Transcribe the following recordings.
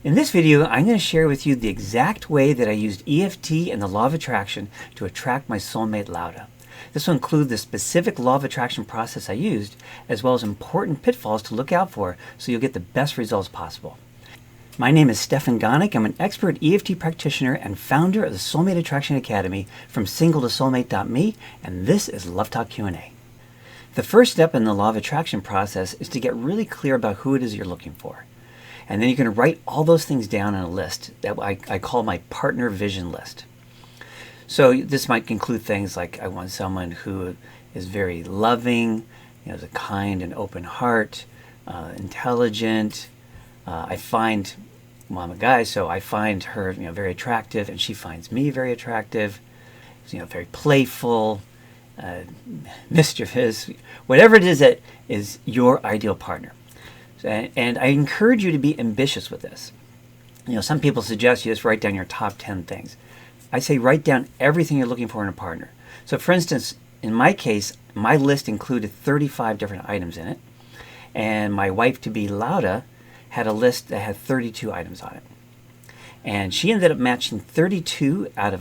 In this video, I'm going to share with you the exact way that I used EFT and the law of attraction to attract my soulmate Lauda. This will include the specific law of attraction process I used, as well as important pitfalls to look out for so you'll get the best results possible. My name is Stefan Gonick. I'm an expert EFT practitioner and founder of the Soulmate Attraction Academy from single-to-soulmate.me, and this is Love Talk Q&A. The first step in the law of attraction process is to get really clear about who it is you're looking for. And then you're going to write all those things down on a list that I call my partner vision list. So this might include things like I want someone who is very loving, has a kind and open heart, intelligent. I'm a guy, so I find her very attractive, and she finds me very attractive. Very playful, mischievous, whatever it is that is your ideal partner. And I encourage you to be ambitious with this. Some people suggest you just write down your top 10 things. I say write down everything you're looking for in a partner. So for instance, in my case, my list included 35 different items in it. And my wife-to-be Lauda had a list that had 32 items on it. And she ended up matching 35 out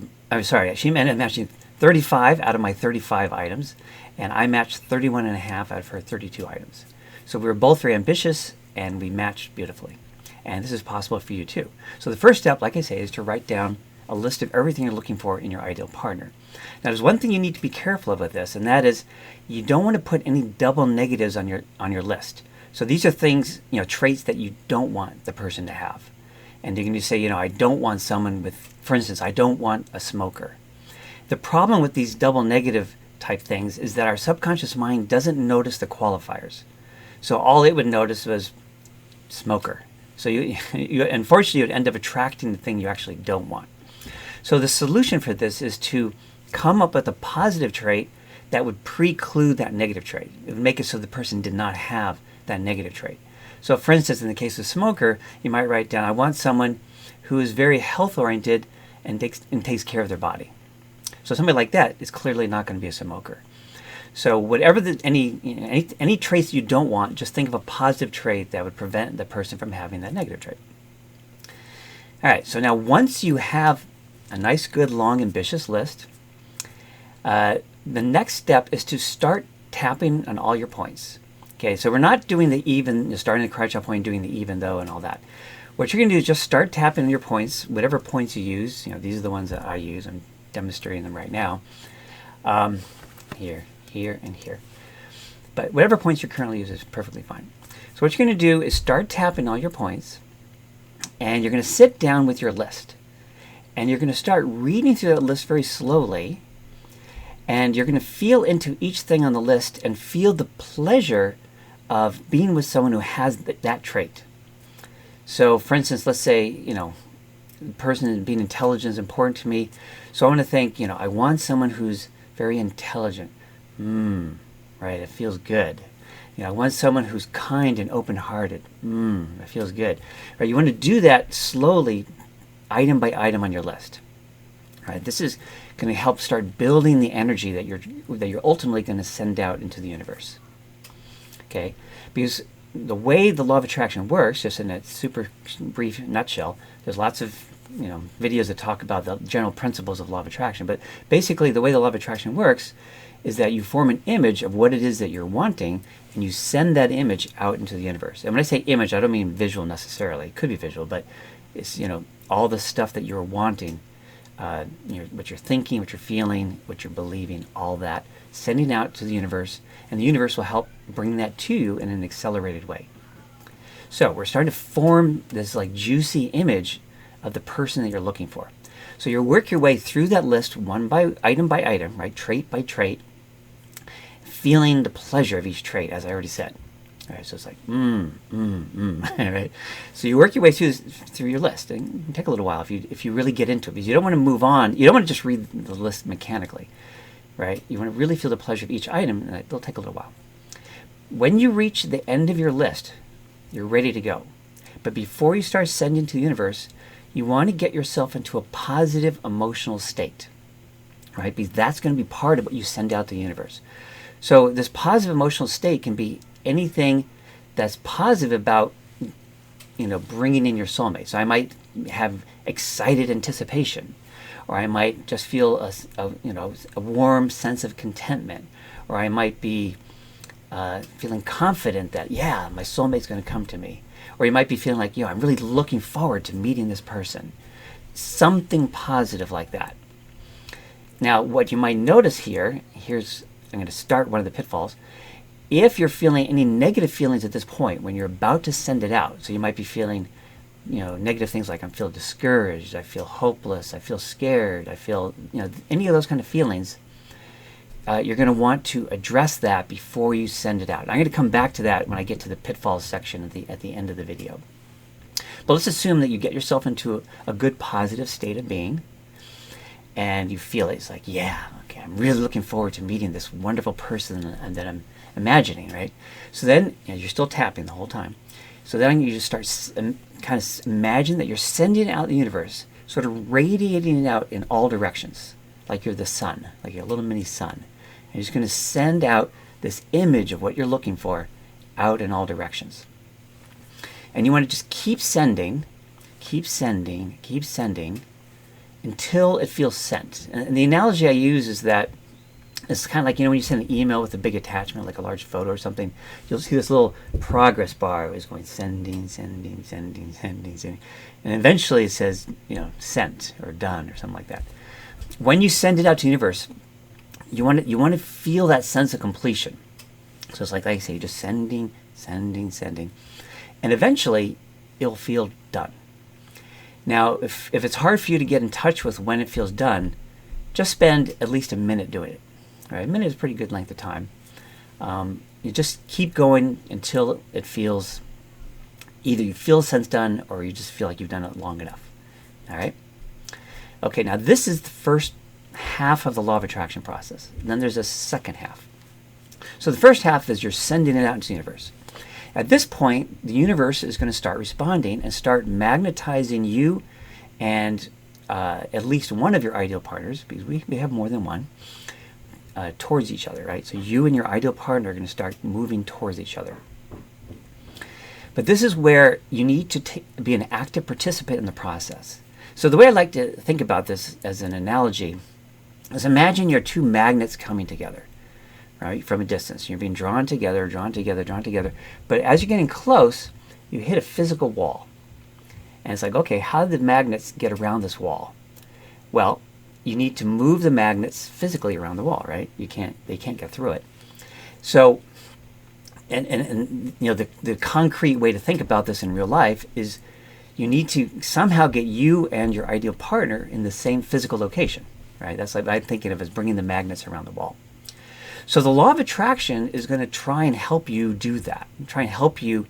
of my 35 items. And I matched 31 and a half out of her 32 items. So we were both very ambitious, and we matched beautifully. And this is possible for you too. So the first step, like I say, is to write down a list of everything you're looking for in your ideal partner. Now there's one thing you need to be careful of with this, and that is you don't want to put any double negatives on your list. So these are things, traits that you don't want the person to have. And you can just say, I don't want someone with, for instance, I don't want a smoker. The problem with these double negative type things is that our subconscious mind doesn't notice the qualifiers. So all it would notice was smoker. So you unfortunately, you'd end up attracting the thing you actually don't want. So the solution for this is to come up with a positive trait that would preclude that negative trait. It would make it so the person did not have that negative trait. So for instance, in the case of smoker, you might write down, I want someone who is very health-oriented and takes care of their body. So somebody like that is clearly not going to be a smoker. So whatever any traits you don't want, just think of a positive trait that would prevent the person from having that negative trait. All right, so now once you have a nice, good, long, ambitious list, the next step is to start tapping on all your points. Okay, so we're not doing the even, starting the crouch up point, doing the even though and all that. What you're going to do is just start tapping on your points, whatever points you use. These are the ones that I use. I'm demonstrating them right now. Here, and here. But whatever points you currently use is perfectly fine. So what you're going to do is start tapping all your points, and you're going to sit down with your list. And you're going to start reading through that list very slowly, and you're going to feel into each thing on the list and feel the pleasure of being with someone who has that trait. So for instance, let's say, the person being intelligent is important to me. So I want to think, I want someone who's very intelligent. Right, it feels good. I want someone who's kind and open-hearted. It feels good. Right, you want to do that slowly, item by item on your list. Right, this is going to help start building the energy that you're ultimately going to send out into the universe. Okay, because the way the law of attraction works, just in a super brief nutshell, there's lots of videos that talk about the general principles of law of attraction. But basically, the way the law of attraction works is that you form an image of what it is that you're wanting, and you send that image out into the universe. And when I say image, I don't mean visual necessarily. It could be visual, but it's all the stuff that you're wanting, what you're thinking, what you're feeling, what you're believing, all that, sending out to the universe, and the universe will help bring that to you in an accelerated way. So we're starting to form this juicy image of the person that you're looking for. So you work your way through that list by item, right, trait by trait, feeling the pleasure of each trait, as I already said. All right, so it's like, right? So you work your way through your list. And it can take a little while if you really get into it, because you don't want to move on. You don't want to just read the list mechanically, right? You want to really feel the pleasure of each item, and it'll take a little while. When you reach the end of your list, you're ready to go. But before you start sending to the universe, you want to get yourself into a positive emotional state, right? Because that's going to be part of what you send out to the universe. So this positive emotional state can be anything that's positive about bringing in your soulmate. So I might have excited anticipation, or I might just feel a warm sense of contentment, or I might be feeling confident that, yeah, my soulmate's going to come to me. Or you might be feeling like, I'm really looking forward to meeting this person. Something positive like that. Now, what you might notice here, I'm going to start one of the pitfalls. If you're feeling any negative feelings at this point, when you're about to send it out, so you might be feeling, negative things like I feel discouraged, I feel hopeless, I feel scared, I feel, any of those kind of feelings, you're going to want to address that before you send it out. I'm going to come back to that when I get to the pitfalls section at the end of the video. But let's assume that you get yourself into a good positive state of being, and you feel it. It's like, yeah, okay, I'm really looking forward to meeting this wonderful person that I'm imagining, right? So then you're still tapping the whole time. So then you just start kind of imagine that you're sending it out in the universe, sort of radiating it out in all directions, like you're the sun, like you're a little mini sun. And you're just going to send out this image of what you're looking for out in all directions. And you want to just keep sending until it feels sent. And the analogy I use is that it's kind of like, when you send an email with a big attachment, like a large photo or something, you'll see this little progress bar is going sending. And eventually it says, sent or done or something like that. When you send it out to the universe, you want to feel that sense of completion. So it's like I say, just sending. And eventually it'll feel done. Now, if it's hard for you to get in touch with when it feels done, just spend at least a minute doing it. All right, a minute is a pretty good length of time. You just keep going until it feels, either you feel a sense done or you just feel like you've done it long enough. All right? Okay, now this is the first half of the law of attraction process. And then there's a second half. So the first half is you're sending it out into the universe. At this point, the universe is going to start responding and start magnetizing you and at least one of your ideal partners, because we have more than one, towards each other, right? So you and your ideal partner are going to start moving towards each other. But this is where you need to be an active participant in the process. So the way I like to think about this as an analogy is imagine your two magnets coming together, right, from a distance. You're being drawn together. But as you're getting close, you hit a physical wall. And it's like, okay, how did the magnets get around this wall? Well, you need to move the magnets physically around the wall, right? They can't get through it. So, and the concrete way to think about this in real life is you need to somehow get you and your ideal partner in the same physical location, right? That's like I'm thinking of as bringing the magnets around the wall. So the law of attraction is going to try and help you do that, try and help you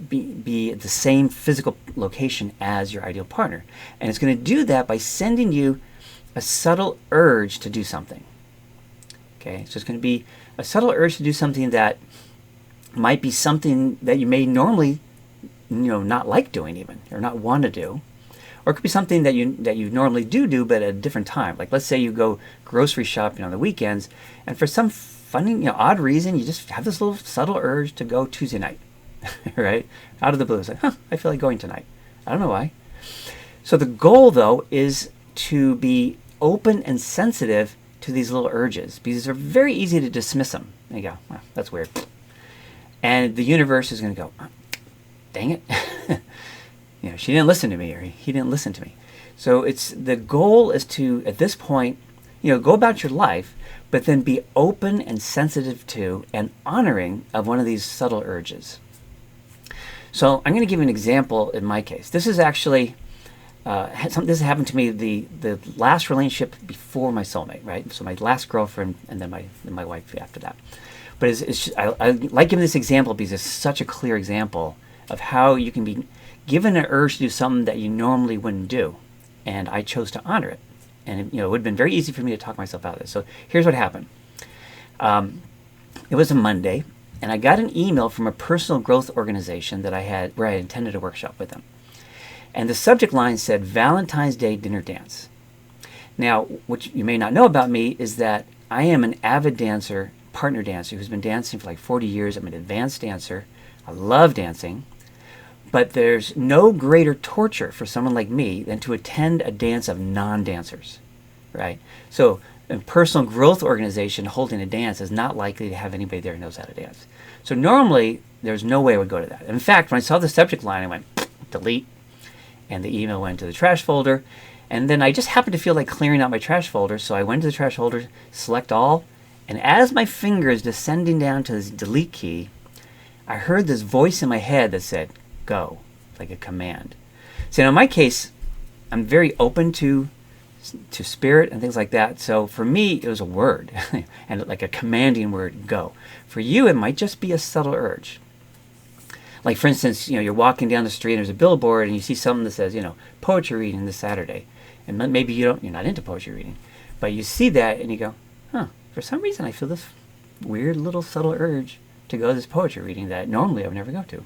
be at the same physical location as your ideal partner. And it's going to do that by sending you a subtle urge to do something. Okay, so it's going to be a subtle urge to do something that might be something that you may normally, not like doing even, or not want to do. Or it could be something that you normally do, but at a different time. Like let's say you go grocery shopping on the weekends, and for some funny, odd reason, you just have this little subtle urge to go Tuesday night, right? Out of the blue, it's like, I feel like going tonight. I don't know why. So the goal, though, is to be open and sensitive to these little urges, because they're very easy to dismiss them. And you go, well, that's weird. And the universe is going to go, dang it. She didn't listen to me, or he didn't listen to me. So the goal is to, at this point, go about your life, but then be open and sensitive to and honoring of one of these subtle urges. So I'm going to give you an example in my case. This is actually, this happened to me the last relationship before my soulmate, right? So my last girlfriend and then my wife after that. But I like giving this example because it's such a clear example of how you can be given an urge to do something that you normally wouldn't do. And I chose to honor it. And it would have been very easy for me to talk myself out of it. So here's what happened. It was a Monday, and I got an email from a personal growth organization that I had, where I attended a workshop with them. And the subject line said, Valentine's Day Dinner Dance. Now, what you may not know about me is that I am an avid dancer, partner dancer, who's been dancing for like 40 years. I'm an advanced dancer. I love dancing. But there's no greater torture for someone like me than to attend a dance of non-dancers, right? So a personal growth organization holding a dance is not likely to have anybody there who knows how to dance. So normally, there's no way I would go to that. In fact, when I saw the subject line, I went, delete, and the email went to the trash folder. And then I just happened to feel like clearing out my trash folder, so I went to the trash folder, select all, and as my finger is descending down to this delete key, I heard this voice in my head that said, go, like a command. So in my case, I'm very open to spirit and things like that. So for me, it was a word, and like a commanding word, go. For you, it might just be a subtle urge. Like for instance, you're walking down the street and there's a billboard and you see something that says, poetry reading this Saturday. And maybe you're not into poetry reading, but you see that and you go, for some reason I feel this weird little subtle urge to go to this poetry reading that normally I would never go to.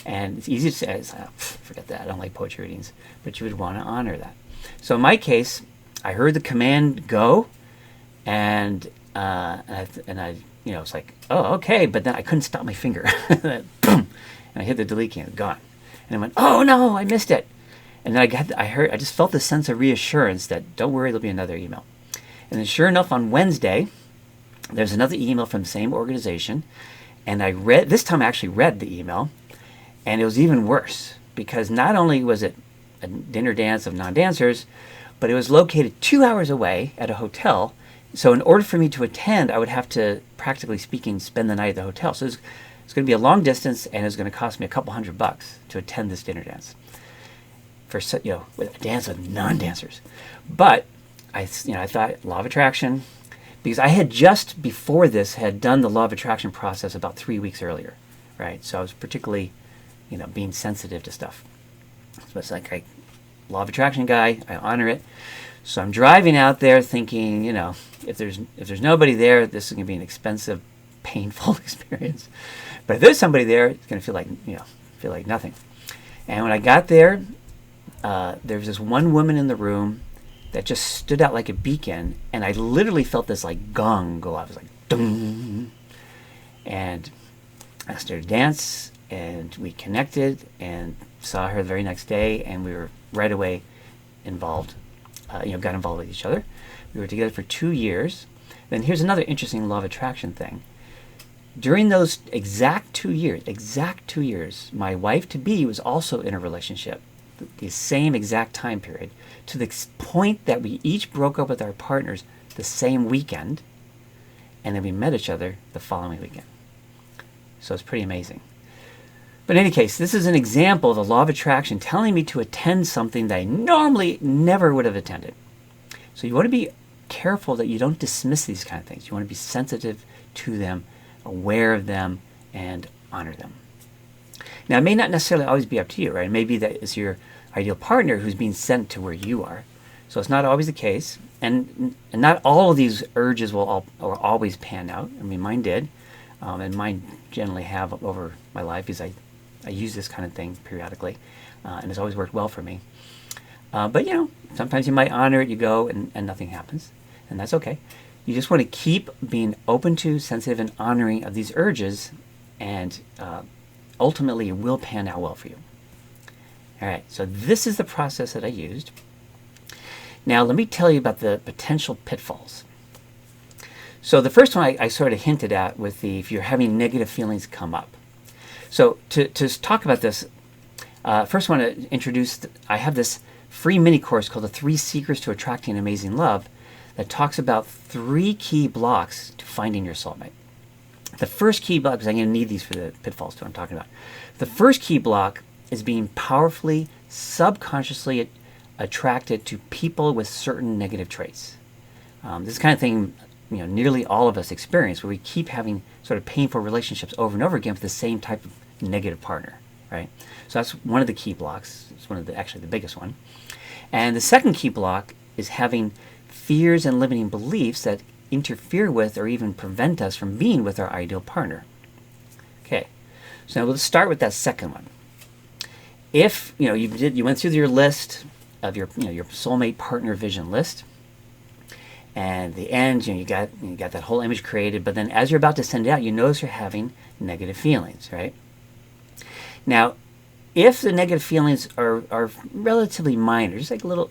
And it's easy to say, forget that, I don't like poetry readings, but you would want to honor that. So in my case, I heard the command go, and I was like, oh, okay, but then I couldn't stop my finger. Boom, and I hit the delete key, and gone. And I went, oh no, I missed it. And then I just felt this sense of reassurance that don't worry, there'll be another email. And then sure enough, on Wednesday, there's another email from the same organization, and this time I actually read the email, and it was even worse, because not only was it a dinner dance of non-dancers, but it was located 2 hours away at a hotel. So in order for me to attend, I would have to, practically speaking, spend the night at the hotel. So it's going to be a long distance, and it's going to cost me a couple $100 to attend this dinner dance for with a dance of non-dancers. But I thought law of attraction, because I had just before this had done the law of attraction process about 3 weeks earlier, right? So I was particularly, being sensitive to stuff. So it's like law of attraction guy, I honor it. So I'm driving out there thinking, if there's nobody there, this is going to be an expensive, painful experience. But if there's somebody there, it's going to feel like nothing. And when I got there, there was this one woman in the room that just stood out like a beacon, and I literally felt this like gong go off. It was like ding, and I started to dance, and we connected, and saw her the very next day, and we were right away involved. Got involved with each other. We were together for 2 years. Then here's another interesting law of attraction thing. During those exact 2 years, my wife-to-be was also in a relationship, the same exact time period, to the point that we each broke up with our partners the same weekend, and then we met each other the following weekend. So it's pretty amazing. But in any case, this is an example of the law of attraction telling me to attend something that I normally never would have attended. So you want to be careful that you don't dismiss these kind of things. You want to be sensitive to them, aware of them, and honor them. Now, it may not necessarily always be up to you, right? Maybe that is your ideal partner who's being sent to where you are. So it's not always the case. And not all of these urges will always pan out. I mean, mine did. And mine generally have over my life, because I use this kind of thing periodically. And it's always worked well for me. But, sometimes you might honor it, you go, and nothing happens. And that's okay. You just want to keep being open to, sensitive, and honoring of these urges, and ultimately it will pan out well for you. All right, so this is the process that I used. Now let me tell you about the potential pitfalls. So the first one I sort of hinted at with if you're having negative feelings come up. So to talk about this, first I want to introduce, I have this free mini course called The 3 Secrets to Attracting Amazing Love that talks about 3 key blocks to finding your soulmate. The first key block, because I'm going to need these for the pitfalls too I'm talking about. The first key block is being powerfully, subconsciously attracted to people with certain negative traits. This is the kind of thing nearly all of us experience, where we keep having sort of painful relationships over and over again with the same type of negative partner, right? So that's one of the key blocks. It's one of actually the biggest one. And the second key block is having fears and limiting beliefs that interfere with or even prevent us from being with our ideal partner. Okay, so now we'll start with that second one. If you went through your list of your soulmate partner vision list, and at the end you got that whole image created, but then as you're about to send it out, you notice you're having negative feelings, right? Now, if the negative feelings are relatively minor, just like a little,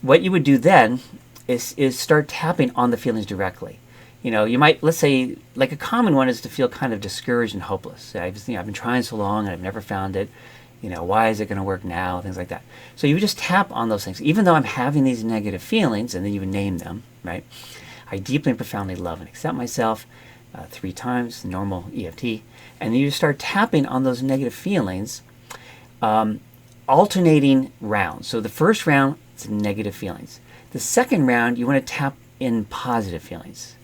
what you would do then is start tapping on the feelings directly. You know, you might, let's say, like a common one is to feel kind of discouraged and hopeless. I've been trying so long and I've never found it. You know, why is it going to work now? Things like that. So you just tap on those things. Even though I'm having these negative feelings, and then you would name them, right? I deeply and profoundly love and accept myself 3 times, normal EFT. And then you just start tapping on those negative feelings, alternating rounds. So the first round, it's negative feelings. The second round, you want to tap in positive feelings.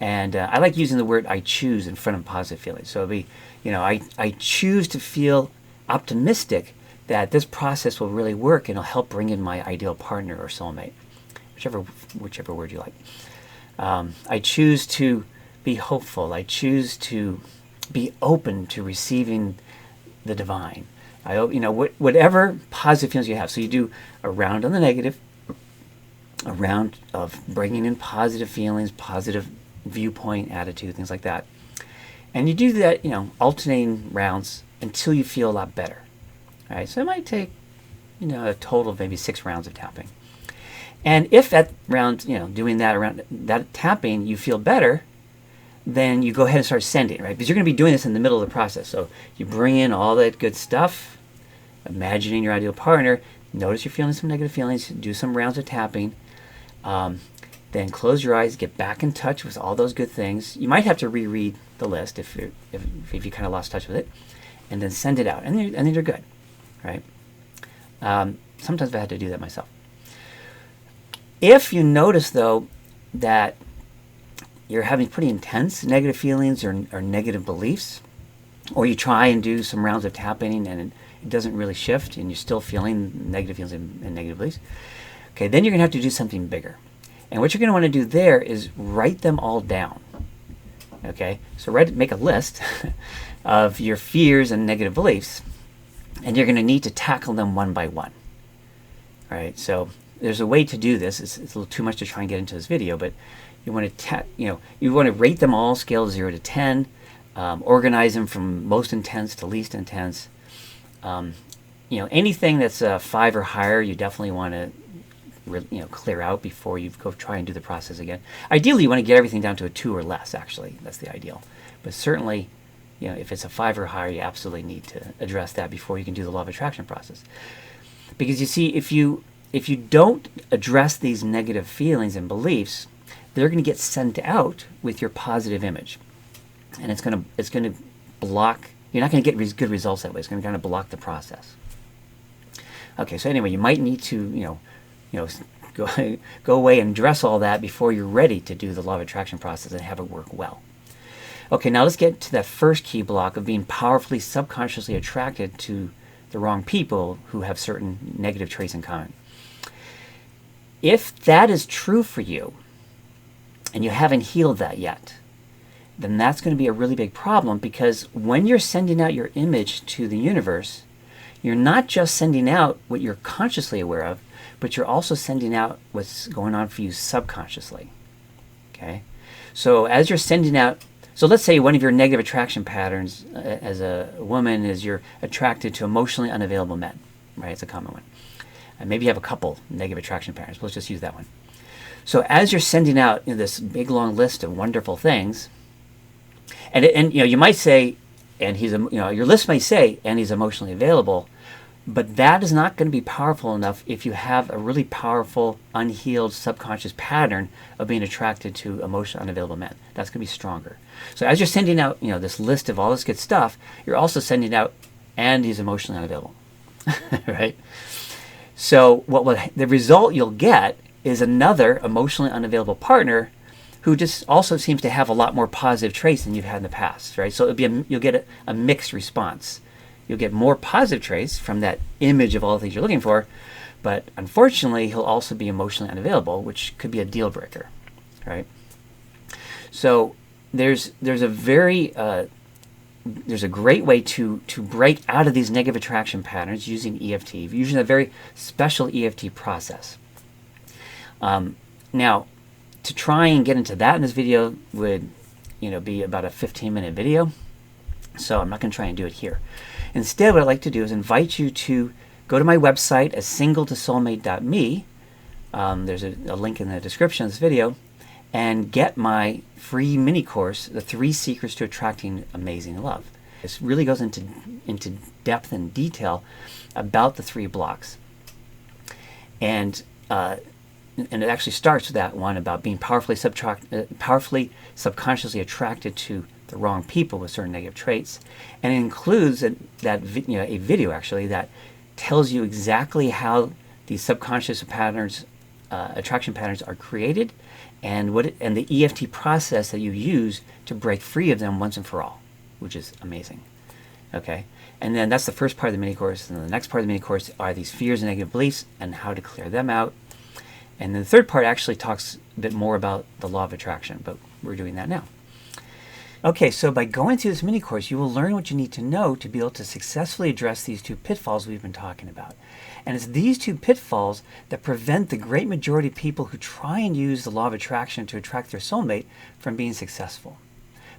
And I like using the word I choose in front of positive feelings. So it'll be, you know, I choose to feel optimistic that this process will really work and it'll help bring in my ideal partner or soulmate, whichever word you like. I choose to be hopeful. I choose to be open to receiving the divine. You know, whatever positive feelings you have. So you do a round on the negative, a round of bringing in positive feelings, positive viewpoint, attitude, things like that. And you do that, you know, alternating rounds until you feel a lot better. All right, so it might take, you know, a total of maybe 6 rounds of tapping. And if at round, you know, doing that around that tapping, you feel better, then you go ahead and start sending, right? Because you're going to be doing this in the middle of the process. So you bring in all that good stuff, imagining your ideal partner, notice you're feeling some negative feelings, do some rounds of tapping, then close your eyes, get back in touch with all those good things. You might have to reread the list if you kind of lost touch with it, and then send it out, and then you're good, right? Sometimes I had to do that myself. If you notice, though, that you're having pretty intense negative feelings or negative beliefs, or you try and do some rounds of tapping and it doesn't really shift, and you're still feeling negative feelings and negative beliefs, okay, then you're going to have to do something bigger. And what you're going to want to do there is write them all down. Okay, so make a list of your fears and negative beliefs, and you're going to need to tackle them one by one. All right, so there's a way to do this. It's a little too much to try and get into this video, but you want to you want to rate them all, scale 0 to 10, organize them from most intense to least intense. You know, anything that's a 5 or higher, you definitely want to clear out before you go try and do the process again. Ideally, you want to get everything down to a 2 or less. Actually, that's the ideal. But certainly, you know, if it's a 5 or higher, you absolutely need to address that before you can do the law of attraction process. Because you see, if you don't address these negative feelings and beliefs, they're going to get sent out with your positive image, and it's going to block. You're not going to get good results that way. It's going to kind of block the process. Okay, so anyway, you might need to go away and address all that before you're ready to do the law of attraction process and have it work well. Okay, now let's get to that first key block of being powerfully subconsciously attracted to the wrong people who have certain negative traits in common. If that is true for you, and you haven't healed that yet, then that's going to be a really big problem, because when you're sending out your image to the universe, you're not just sending out what you're consciously aware of, but you're also sending out what's going on for you subconsciously. Okay? So as you're sending out, so let's say one of your negative attraction patterns as a woman is you're attracted to emotionally unavailable men, right? It's a common one. And maybe you have a couple negative attraction patterns. Let's just use that one. So as you're sending out this big long list of wonderful things, and you might say, and your list may say, and he's emotionally available, but that is not going to be powerful enough if you have a really powerful, unhealed subconscious pattern of being attracted to emotionally unavailable men. That's going to be stronger. So as you're sending out, this list of all this good stuff, you're also sending out, and he's emotionally unavailable, right? So the result you'll get is another emotionally unavailable partner who just also seems to have a lot more positive traits than you've had in the past, right? So you'll get a mixed response. You'll get more positive traits from that image of all the things you're looking for, but unfortunately, he'll also be emotionally unavailable, which could be a deal breaker, right? So there's a great way to break out of these negative attraction patterns using EFT, using a very special EFT process. Now, to try and get into that in this video would, be about a 15-minute video. So I'm not going to try and do it here. Instead, what I'd like to do is invite you to go to my website, asingletossoulmate.me. There's a link in the description of this video, and get my free mini course, The 3 Secrets to Attracting Amazing Love. This really goes into depth and detail about the 3 blocks. And it actually starts with that one about being powerfully subconsciously attracted to the wrong people with certain negative traits. And it includes a video actually that tells you exactly how these subconscious patterns, attraction patterns, are created, and the EFT process that you use to break free of them once and for all, which is amazing. Okay, and then that's the first part of the mini course. And then the next part of the mini course are these fears and negative beliefs and how to clear them out. And then the third part actually talks a bit more about the law of attraction, but we're doing that now. Okay, so by going through this mini course, you will learn what you need to know to be able to successfully address these 2 pitfalls we've been talking about. And it's these 2 pitfalls that prevent the great majority of people who try and use the law of attraction to attract their soulmate from being successful.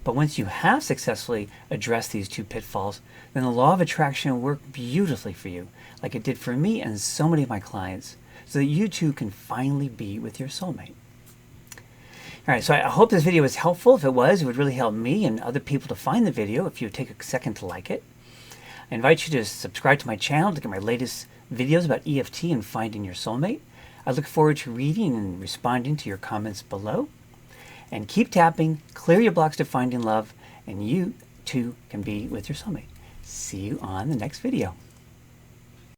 But once you have successfully addressed these 2 pitfalls, then the law of attraction will work beautifully for you, like it did for me and so many of my clients, so that you too can finally be with your soulmate. All right, so I hope this video was helpful. If it was, it would really help me and other people to find the video if you would take a second to like it. I invite you to subscribe to my channel to get my latest videos about EFT and finding your soulmate. I look forward to reading and responding to your comments below. And keep tapping, clear your blocks to finding love, and you too can be with your soulmate. See you on the next video.